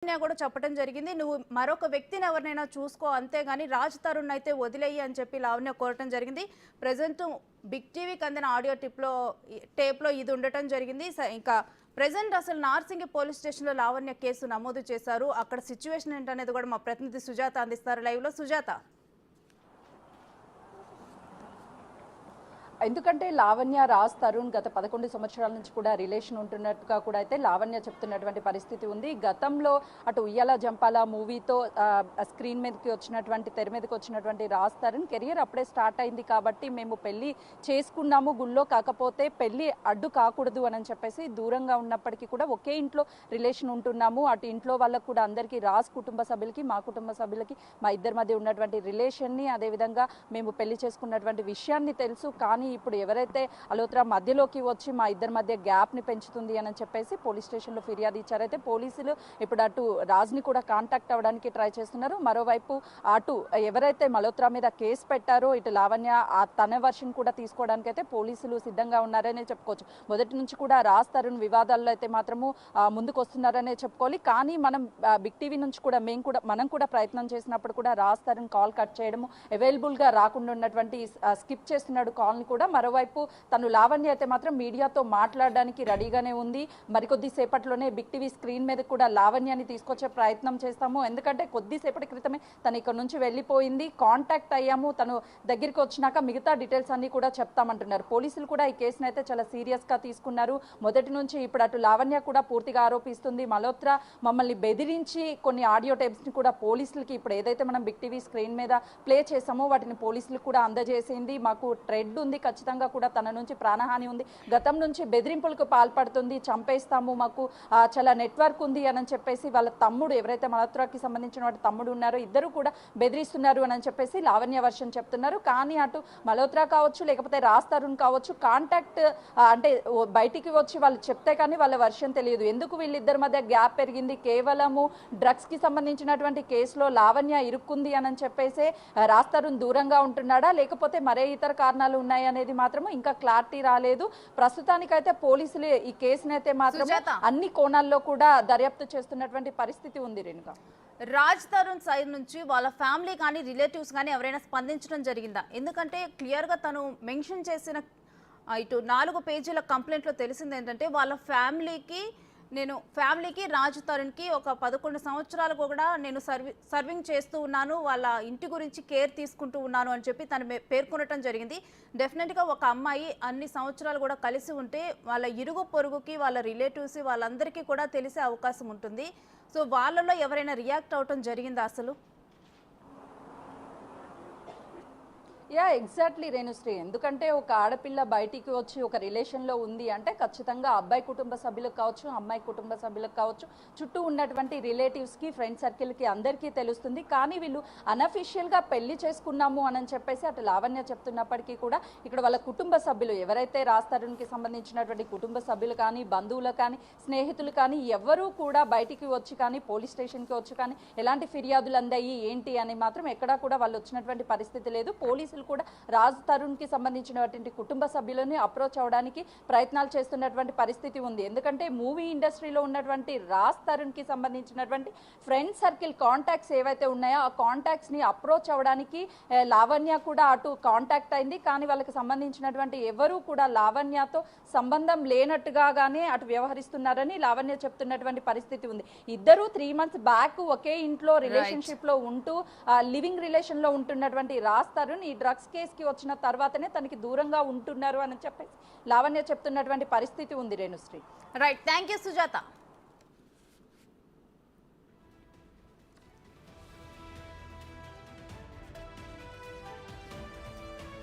కూడా చెప్పడం జరిగింది. నువ్వు మరొక వ్యక్తిని ఎవరినైనా చూసుకో అంతేగాని రాజ్ తరుణ్ అయితే వదిలేయి అని చెప్పి లావణ్య కోరటం జరిగింది. ప్రెజెంట్ బిగ్ టీవీకి అందిన ఆడియో టేప్లో ఇది ఉండటం జరిగింది. ఇంకా ప్రెజెంట్ అసలు నార్సింగి పోలీస్ స్టేషన్లో లావణ్య కేసు నమోదు చేశారు. అక్కడ సిచ్యువేషన్ ఏంటనేది కూడా మా ప్రతినిధి సుజాత అందిస్తారు లైవ్లో. సుజాత, ఎందుకంటే లావణ్య రాజ్ తరుణ్ గత 11 సంవత్సరాల నుంచి కూడా రిలేషన్ ఉంటున్నట్టుగా కూడా అయితే లావణ్య చెప్తున్నటువంటి పరిస్థితి ఉంది. గతంలో అటు ఉయ్యాల జంపాల మూవీతో స్క్రీన్ మీదకి వచ్చినటువంటి తెర మీదకి వచ్చినటువంటి రాజ్ తరుణ్ కెరియర్ అప్పుడే స్టార్ట్ అయింది కాబట్టి మేము పెళ్లి చేసుకున్నాము గుళ్ళో, కాకపోతే పెళ్లి అడ్డు కాకూడదు అని చెప్పేసి దూరంగా ఉన్నప్పటికీ కూడా ఒకే ఇంట్లో రిలేషన్ ఉంటున్నాము. అటు ఇంట్లో వాళ్ళకు కూడా అందరికీ రాజ్ కుటుంబ సభ్యులకి మా కుటుంబ సభ్యులకి మా ఇద్దరి మధ్య ఉన్నటువంటి రిలేషన్ని అదేవిధంగా మేము పెళ్లి చేసుకున్నటువంటి విషయాన్ని తెలుసు. కానీ ఇప్పుడు ఎవరైతే అలోత్రా మధ్యలోకి వచ్చి మా ఇద్దరి మధ్య గ్యాప్ని పెంచుతుంది అని చెప్పేసి పోలీస్ స్టేషన్లో ఫిర్యాదు ఇచ్చారైతే పోలీసులు ఇప్పుడు అటు రాజ్ని కూడా కాంటాక్ట్ అవ్వడానికి ట్రై చేస్తున్నారు. మరోవైపు అటు ఎవరైతే మల్హోత్రా మీద కేసు పెట్టారో ఇటు లావణ్య తన వర్షన్ కూడా తీసుకోవడానికి అయితే పోలీసులు సిద్ధంగా ఉన్నారనే చెప్పుకోవచ్చు. మొదటి నుంచి కూడా రాజ్ తరుణ్ వివాదాల్లో అయితే మాత్రము ముందుకు వస్తున్నారనే చెప్పుకోవాలి. కానీ మనం బిగ్ టీవీ నుంచి కూడా మనం కూడా ప్రయత్నం చేసినప్పుడు కూడా రాజ్ తరుణ్ కాల్ కట్ చేయడము, అవైలబుల్గా రాకుండా ఉన్నటువంటి స్కిప్ చేస్తున్నాడు కాల్ని కూడా. మరోవైపు తను లావణ్య అయితే మాత్రం మీడియాతో మాట్లాడడానికి రెడీగానే ఉంది. మరికొద్ది సేపట్లోనే బిగ్ టీవీ స్క్రీన్ మీద కూడా లావణ్యాన్ని తీసుకొచ్చే ప్రయత్నం చేస్తాము. ఎందుకంటే కొద్దిసేపటి క్రితమే తను ఇక్కడ నుంచి వెళ్ళిపోయింది, కాంటాక్ట్ అయ్యాము, తను దగ్గరికి వచ్చినాక మిగతా డీటెయిల్స్ అన్ని కూడా చెప్తామంటున్నారు. పోలీసులు కూడా ఈ కేసును అయితే చాలా సీరియస్గా తీసుకున్నారు. మొదటి నుంచి ఇప్పుడు అటు లావణ్య కూడా పూర్తిగా ఆరోపిస్తుంది, మల్హోత్రా మమ్మల్ని బెదిరించి కొన్ని ఆడియో టేప్స్ని కూడా పోలీసులకి ఇప్పుడు ఏదైతే మనం బిగ్ టీవీ స్క్రీన్ మీద ప్లే చేసామో వాటిని పోలీసులకు కూడా అందజేసింది. మాకు ట్రెడ్ ఉంది, ఖచ్చితంగా కూడా తన నుంచి ప్రాణహాని ఉంది, గతం నుంచి బెదిరింపులకు పాల్పడుతుంది, చంపేస్తాము, మాకు చాలా నెట్వర్క్ ఉంది అని చెప్పేసి వాళ్ళ తమ్ముడు ఎవరైతే మల్హోత్రాకి సంబంధించిన వాటి తమ్ముడు ఉన్నారో ఇద్దరు కూడా బెదిరిస్తున్నారు అని చెప్పేసి లావణ్య వర్షన్ చెప్తున్నారు. కానీ అటు మల్హోత్రా కావచ్చు లేకపోతే రాజ్ తరుణ్ కావచ్చు కాంటాక్ట్ అంటే బయటికి వచ్చి వాళ్ళు చెప్తే కానీ వాళ్ళ వర్షన్ తెలియదు. ఎందుకు వీళ్ళిద్దరి మధ్య గ్యాప్ పెరిగింది, కేవలము డ్రగ్స్కి సంబంధించినటువంటి కేసులో లావణ్య ఇరుక్కుంది అని చెప్పేసి రాజ్ తరుణ్ దూరంగా ఉంటున్నాడా లేకపోతే మరే ఇతర కారణాలు ఉన్నాయి అనేది మాత్రం ఇంకా క్లారిటీ రాలేదు. ప్రస్తుతానికైతే పోలీసులు ఈ కేసునైతే మాత్రం అన్ని కోణాల్లో కూడా దర్యాప్తు చేస్తున్నటువంటి పరిస్థితి ఉంది. రేణుక, రాజ్ తరుణ్ సైడ్ నుంచి వాళ్ళ ఫ్యామిలీ కానీ రిలేటివ్స్ కానీ ఎవరైనా స్పందించడం జరిగిందా? ఎందుకంటే క్లియర్గా తను మెన్షన్ చేసిన ఇటు 4 పేజీల కంప్లైంట్లో తెలిసింది ఏంటంటే వాళ్ళ ఫ్యామిలీకి రాజ్ తరుణ్కి ఒక 11 సంవత్సరాలు కూడా నేను సర్వింగ్ చేస్తూ ఉన్నాను, వాళ్ళ ఇంటి గురించి కేర్ తీసుకుంటూ ఉన్నాను అని చెప్పి తను పేర్కొనటం జరిగింది. డెఫినెట్గా ఒక అమ్మాయి అన్ని సంవత్సరాలు కూడా కలిసి ఉంటే వాళ్ళ ఇరుగు పొరుగుకి వాళ్ళ రిలేటివ్స్ వాళ్ళందరికీ కూడా తెలిసే అవకాశం ఉంటుంది. సో వాళ్ళలో ఎవరైనా రియాక్ట్ అవటం జరిగిందా అసలు? ఎగ్జాక్ట్లీ రేణుశ్రీ, ఎందుకంటే ఒక ఆడపిల్ల బయటికి వచ్చి ఒక రిలేషన్లో ఉంది అంటే ఖచ్చితంగా అబ్బాయి కుటుంబ సభ్యులకు కావచ్చు అమ్మాయి కుటుంబ సభ్యులకు కావచ్చు చుట్టూ ఉన్నటువంటి రిలేటివ్స్కి ఫ్రెండ్ సర్కిల్కి అందరికీ తెలుస్తుంది. కానీ వీళ్ళు అనఫిషియల్గా పెళ్లి చేసుకున్నాము అని చెప్పేసి అటు లావణ్య చెప్తున్నప్పటికీ కూడా ఇక్కడ వాళ్ళ కుటుంబ సభ్యులు ఎవరైతే రాజ్ తరుణ్కి సంబంధించినటువంటి కుటుంబ సభ్యులు కానీ బంధువులు కానీ స్నేహితులు కానీ ఎవరూ కూడా బయటికి వచ్చి కానీ పోలీస్ స్టేషన్కి వచ్చి కానీ ఎలాంటి ఫిర్యాదులు అందాయి ఏంటి అని మాత్రం ఎక్కడా కూడా వాళ్ళు వచ్చినటువంటి పరిస్థితి లేదు. పోలీసులు కూడా రాజ్ తరుణ్ కి సంబంధించినటువంటి కుటుంబ సభ్యులని అప్రోచ్ అవడానికి ప్రయత్నాలు చేస్తున్నటువంటి పరిస్థితి ఉంది. ఎందుకంటే మూవీ ఇండస్ట్రీలో ఉన్నటువంటి రాజ్ తరుణ్ కి సంబంధించినటువంటి ఫ్రెండ్ సర్కిల్ కాంటాక్ట్స్ ఏవైతే ఉన్నాయో ఆ కాంటాక్ట్స్ ని అప్రోచ్ అవడానికి లావణ్య కూడా అటు కాంటాక్ట్ అయింది. కానీ వాళ్ళకి సంబంధించినటువంటి ఎవరు కూడా లావణ్యతో సంబంధం లేనట్టుగానే అటు వ్యవహరిస్తున్నారని లావణ్య చెప్తున్నటువంటి పరిస్థితి ఉంది. ఇద్దరు 3 months బ్యాక్ ఒకే ఇంట్లో రిలేషన్షిప్ లో ఉంటూ లివింగ్ రిలేషన్ లో ఉంటున్నటువంటి రాజ్ తరుణ్ ఈ డ్రగ్స్ కేసుకి వచ్చిన తర్వాతనే తనకి దూరంగా ఉంటున్నారు అని చెప్పేసి లావణ్య చెప్తున్నటువంటి పరిస్థితి ఉంది. Renusri, right, thank you Sujatha.